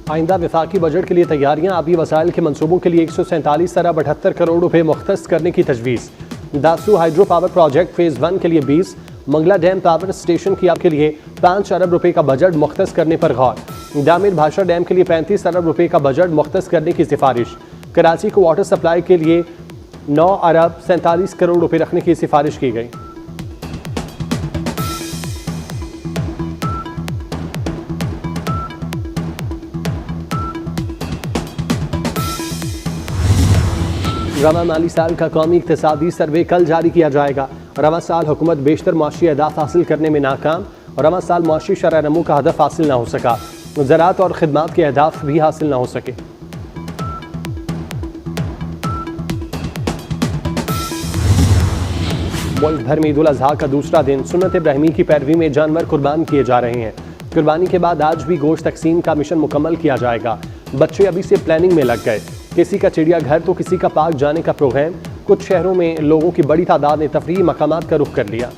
आइंदा वफाकी बजट के लिए तैयारियां। आबी वसाइल के मनसूबों के लिए 147 अरब 78 करोड़ रुपए मुख्तस करने की तजवीज़। Dasu hydro power project phase 1 के लिए 20, मंगला डैम पावर स्टेशन की आप के लिए 5 अरब रुपए का बजट मुख्तस करने पर गौर। दामिर भाषा डैम के लिए 35 अरब रुपए का बजट मुख्तस करने की सिफारिश। कराची को वाटर सप्लाई के लिए 9 अरब 47 करोड़ रुपए रखने की सिफारिश की गई। रवा माली साल का कौमी इक्तिसादी सर्वे कल जारी किया जाएगा। रवा साल हुकूमत बेशतर मुआशी अहदाफ हासिल करने में नाकाम। रवा साल मुआशी शरह नमू का हदफ हासिल न हो सका। ज़राअत और खिदमात के अहदाफ भी हासिल न हो सके। मुल्क भर में ईद उल अज़हा का दूसरा दिन सुन्नत इब्राहिमी की पैरवी में जानवर कुर्बान किए जा रहे हैं। कुर्बानी के बाद आज भी गोश्त तकसीम का मिशन मुकम्मल किया जाएगा। बच्चे अभी से प्लानिंग में लग गए। किसी का चिड़ियाघर तो किसी का पार्क जाने का प्रोग्राम। कुछ शहरों में लोगों की बड़ी तादाद ने तफरीही मकामात का रुख कर लिया।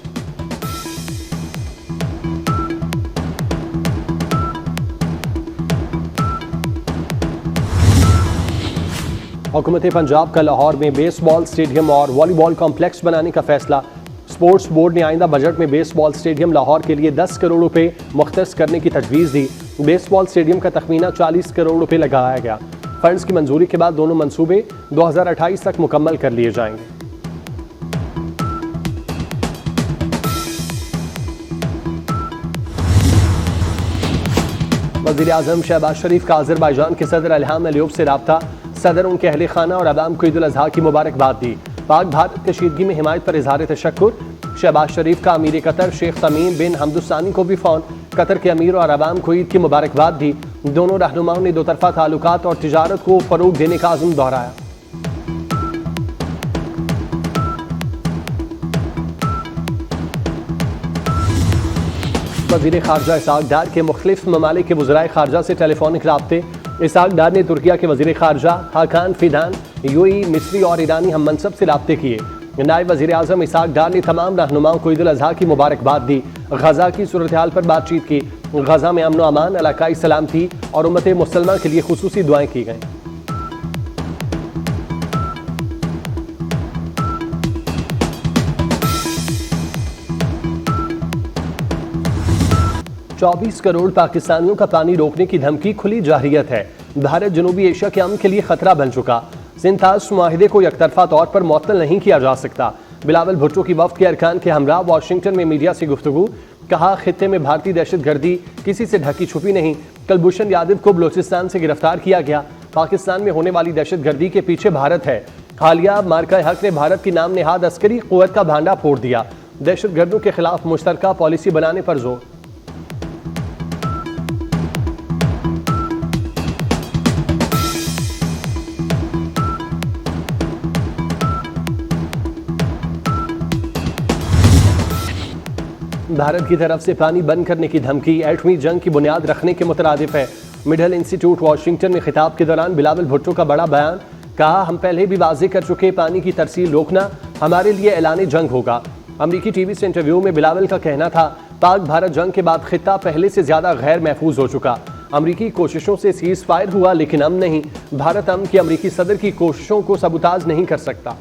हुकूमत पंजाब का लाहौर में बेसबॉल स्टेडियम और वॉलीबॉल कॉम्प्लेक्स बनाने का फैसला। स्पोर्ट्स बोर्ड ने आइंदा बजट में बेसबॉल स्टेडियम लाहौर के लिए 10 करोड़ रुपए मुख्तस करने की तजवीज़ दी। बेसबॉल स्टेडियम का तखमीना 40 करोड़ रुपए लगाया गया। फंड्स की मंजूरी के बाद दोनों मंसूबे 2028 तक मुकम्मल कर लिए जाएंगे। वज़ीर आज़म शहबाज शरीफ का अज़रबैजान के सदर इल्हाम अलीयव से राब्ता। सदर उनके अहले खाना और अवाम को ईद उल अज़हा की मुबारकबाद दी। पाक भारत कशीदगी में हिमायत पर इजहार तशक्कुर। शहबाज शरीफ का अमीर कतर शेख तमीम बिन हमदुस्सानी को भी फ़ोन। कतर के अमीर और अवाम को ईद की मुबारकबाद दी। दोनों रहनुमाओं ने दोतरफा ताल्लुकात और तिजारत को फ़रोग देने का अज़्म दोहराया। वज़ीर ख़ारजा इसहाक़ डार के मुख्तलिफ ममालिक के वज़राए ख़ारजा से टेलीफोनिक राब्ते। इसहाक़ डार ने तुर्किया के वज़ीर ख़ारजा हाकान फिदान, यूएई, मिस्री और ईरानी हम मनसब से राब्ते किए। नायब वज़ीर आज़म इसहाक़ डार ने तमाम रहनुमाओं को ईद उल अज़हा की मुबारकबाद दी। गज़ा की सूरत हाल पर बातचीत की। गज़ा में अमन अमान, इलाकाई सलामती और उम्मत मुसलमा के लिए खुसूसी दुआएं की गईं। चौबीस करोड़ पाकिस्तानियों का पानी रोकने की धमकी खुली जाहिरियत है। भारत जनूबी एशिया के अमन के लिए खतरा बन चुका। सिंथास मुआहिदे को यकतरफा तौर पर मुअत्तल नहीं किया जा सकता। बिलावल भुट्टो की वफ्द के अरकान के हमरा वाशिंगटन में मीडिया से गुफ्तगू। कहा, खित्ते में भारतीय दहशतगर्दी किसी से ढकी छुपी नहीं। कुलभूषण यादव को बलोचिस्तान से गिरफ्तार किया गया। पाकिस्तान में होने वाली दहशतगर्दी के पीछे भारत है। हालिया मार्का हक ने भारत की नाम नेहाद अस्करी कुव्वत का भांडा फोड़ दिया। दहशतगर्दों के खिलाफ मुश्तरका पॉलिसी बनाने पर जोर। भारत की तरफ से पानी बंद करने की धमकी एटमी जंग की बुनियाद रखने के मुतरादिफ है। मिडल इंस्टीट्यूट वाशिंगटन में खिताब के दौरान बिलावल भुट्टो का बड़ा बयान। कहा, हम पहले भी वाज़ेह कर चुके, पानी की तरसील रोकना हमारे लिए ऐलान जंग होगा। अमरीकी टीवी से इंटरव्यू में बिलावल का कहना था, पाक भारत जंग के बाद खित्ता पहले से ज्यादा गैर महफूज हो चुका। अमरीकी कोशिशों से सीज फायर हुआ लेकिन अमन नहीं। भारत अमन की अमरीकी सदर की कोशिशों को सबूताज नहीं कर सकता।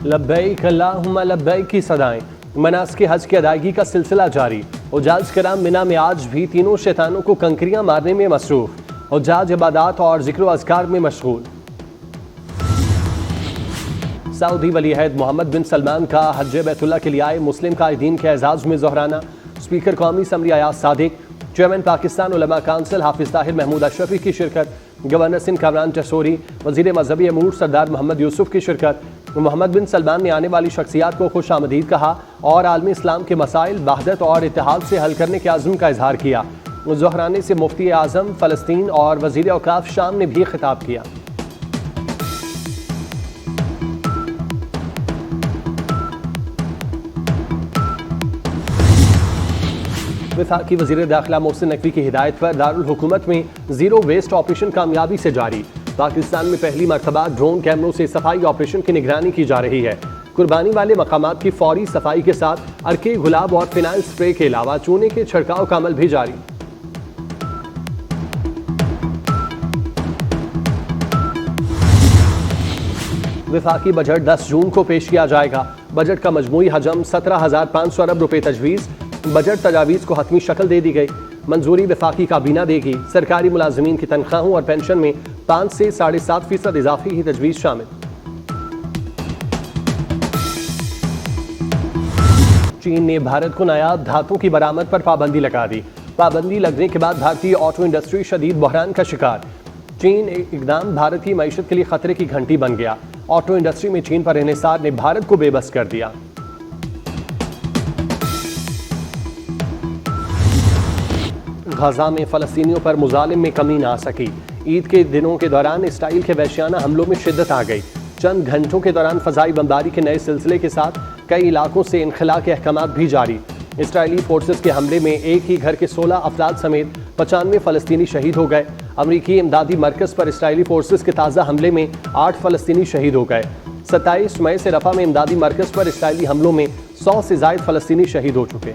लब्बैक अल्लाहुम्मा लब्बैक की सदाएं। मनासिक हज की अदायगी का सिलसिला जारी। हुज्जाज कराम मिना में आज भी तीनों शैतानों को कंकरियां मारने में मसरूफ। हुज्जाज इबादत और जिक्र अज़कार में मशगूल। सऊदी वली अहद मोहम्मद बिन सलमान का हज बैतुल्लाह के लिए आए मुस्लिम कायदीन के एजाज़ में ज़ोहराना। स्पीकर कौमी असम्बली अयाज सादिक, चेयरमैन पाकिस्तान उलमा काउंसिल हाफिज ताहिर महमूद अशरफी की शिरकत। गवर्नर सिंध कामरान टसोरी, वज़ीर मजहबी अमूर सरदार मोहम्मद यूसुफ की शिरकत। मोहम्मद बिन सलमान ने आने वाली शख्सियात को खुश आमदीद कहा और आलमी इस्लाम के मसाइल वहदत और इत्तेहाद से हल करने के आज़म का इजहार किया। ज़ोहराने से मुफ्ती आज़म फ़लस्तीन और वज़ीर औकाफ शाम ने भी खिताब किया। वफाकी वज़ीर दाखिला मोहसिन नकवी की हिदायत पर दारुल हुकूमत में ज़ीरो वेस्ट ऑपरेशन कामयाबी से जारी। पाकिस्तान में पहली मरतबा ड्रोन कैमरों से सफाई ऑपरेशन की निगरानी की जा रही है। कुर्बानी वाले मकामात की फौरी सफाई के साथ अर्के गुलाब और फिनाइल स्प्रे के अलावा चूने के छिड़काव का अमल भी जारी। वफाकी बजट 10 जून को पेश किया जाएगा। बजट का मजमूई हजम 17,500 अरब रुपए तजवीज़। बजट तजावीज़ को हतमी शक्ल दे दी गई। मंजूरी वफाकी काबीना देगी। सरकारी मुलाजमीन की तनख्वाहों और पेंशन में 5 से 7.5% इजाफे की तजवीज़ शामिल। चीन ने भारत को नायाब धातुओं की बरामद पर पाबंदी लगा दी। पाबंदी लगने के बाद भारतीय ऑटो इंडस्ट्री शदीद बहरान का शिकार। चीन इकदाम भारत की मईशत के लिए खतरे की घंटी बन गया। ऑटो इंडस्ट्री में चीन पर इन्हिसार ने भारत को बेबस कर दिया। गजा में फलस्तीनियों पर मुजालिम में कमी ना सकी। ईद के दिनों के दौरान इसराइल के वहशियाना हमलों में शिद्दत आ गई। चंद घंटों के दौरान फजाई बमबारी के नए सिलसिले के साथ कई इलाकों से इनखला के अहकामात भी जारी। इसराइली फोर्सेस के हमले में एक ही घर के 16 अफराद समेत 95 फलस्तीनी शहीद हो गए। अमरीकी इमदादी मरकज पर इसराइली फोर्सेस के ताज़ा हमले में 8 फलस्तीनी शहीद हो गए। 27 मई से रफा में इमदादी मरकज पर इसराइली हमलों में 100 से जायद फलस्तीनी शहीद हो चुके।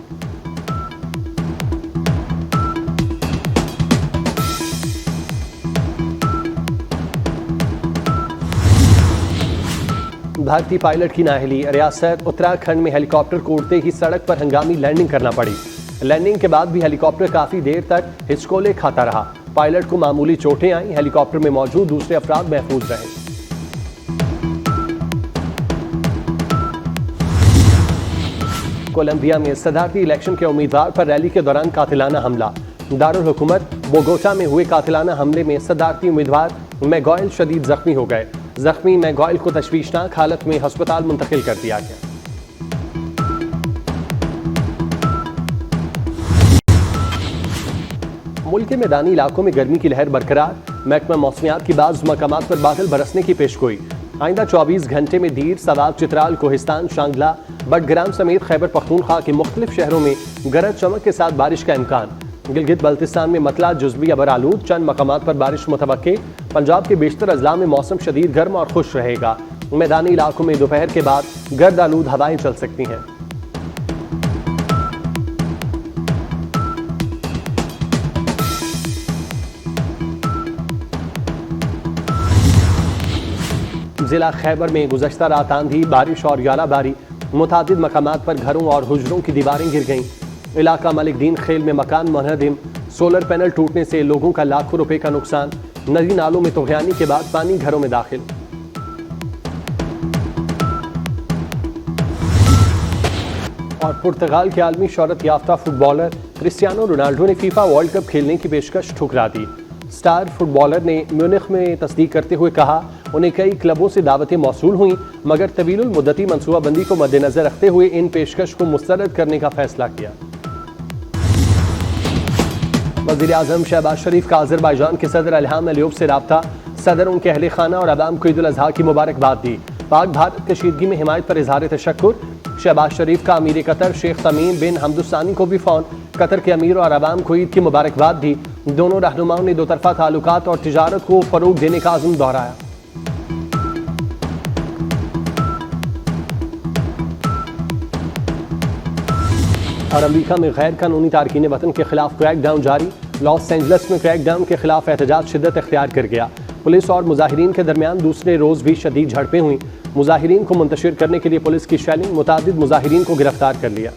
भारतीय पायलट की नाअहली। रियासत उत्तराखंड में हेलीकॉप्टर को उड़ते ही सड़क पर हंगामी लैंडिंग करना पड़ी। लैंडिंग के बाद भी हेलीकॉप्टर काफी देर तक हिचकोले खाता रहा। पायलट को मामूली चोटें आई। हेलीकॉप्टर में मौजूद दूसरे अफराद महफूज रहे। कोलंबिया में सदारती इलेक्शन के उम्मीदवार पर रैली के दौरान कातिलाना हमला। दारुल हुकूमत बोगोटा में हुए कातिलाना हमले में सदारती उम्मीदवार मैगॉयल शदीद जख्मी हो गए। जख्मी मैगॉयल को तशवीशनाक हालत में अस्पताल मुंतकिल कर दिया गया। मुल्क के मैदानी इलाकों में गर्मी की लहर बरकरार। महकमा मौसमियात की बाज़ मकामात पर बादल बरसने की पेशगोई। आइंदा 24 घंटे में दीर, सवाब, चित्राल, कोहिस्तान, शांगला, बडग्राम समेत खैबर पख्तूनख्वा के मुख्तलिफ शहरों में गरज चमक के साथ बारिश का इम्कान। गिलगित बल्तिस्तान में मतला, जुज़वी अबर आलूद, चंद मकामात पर बारिश मुतवक्के। पंजाब के बेशतर अजला में मौसम शदीद गर्म और खुश रहेगा। मैदानी इलाकों में दोपहर के बाद गर्द आलूद हवाएं चल सकती हैं। जिला खैबर में गुज़श्ता रात आंधी, बारिश और यालाबारी। मुतादिद मकामात पर घरों और हुजरों की दीवारें गिर गईं। इलाका मलिक दीन खेल में मकान मुनहदिम। सोलर पैनल टूटने से लोगों का लाखों रुपए का नुकसान। नदी नालों में तुग़यानी के बाद पानी घरों में दाखिल। और पुर्तगाल के आलमी शोहरत याफ्ता फुटबॉलर क्रिस्टियानो रोनाल्डो ने फीफा वर्ल्ड कप खेलने की पेशकश ठुकरा दी। स्टार फुटबॉलर ने म्यूनिख में तस्दीक करते हुए कहा, उन्हें कई क्लबों से दावतें मौसूल हुई, मगर तवीलुल मुद्दती मनसूबाबंदी को मद्देनजर रखते हुए इन पेशकश को मुस्तरद करने का फैसला किया। वज़ीर आज़म शहबाज शरीफ का अज़रबैजान के सदर इल्हाम अलीयव से राब्ता। सदर उनके अहले खाना और अवाम को ईद उल अज़हा की मुबारकबाद दी। पाक भारत कशीदगी में हिमायत पर इजहार तशक्कुर। शहबाज शरीफ का अमीर कतर शेख तमीम बिन हमदुस्तानी को भी फ़ोन। कतर के अमीर और अवाम को ईद की मुबारकबाद दी। दोनों रहनुमाओं ने दो तरफा ताल्लुकात और तिजारत को फ़रोग़ देने का अज़्म दोहराया। और अमेरिका में गैर कानूनी तारकीन वतन के खिलाफ क्रैकडाउन जारी। लॉस एंजल्स में क्रैकडाउन के खिलाफ एहतजाज शिद्दत इख्तियार कर गया। पुलिस और मुजाहिरीन के दरमियान दूसरे रोज भी शदीद झड़पें हुई। मुजाहिरीन को मुंतशिर करने के लिए पुलिस की शेलिंग, मुतादिद मुजाहिरीन को गिरफ्तार कर लिया।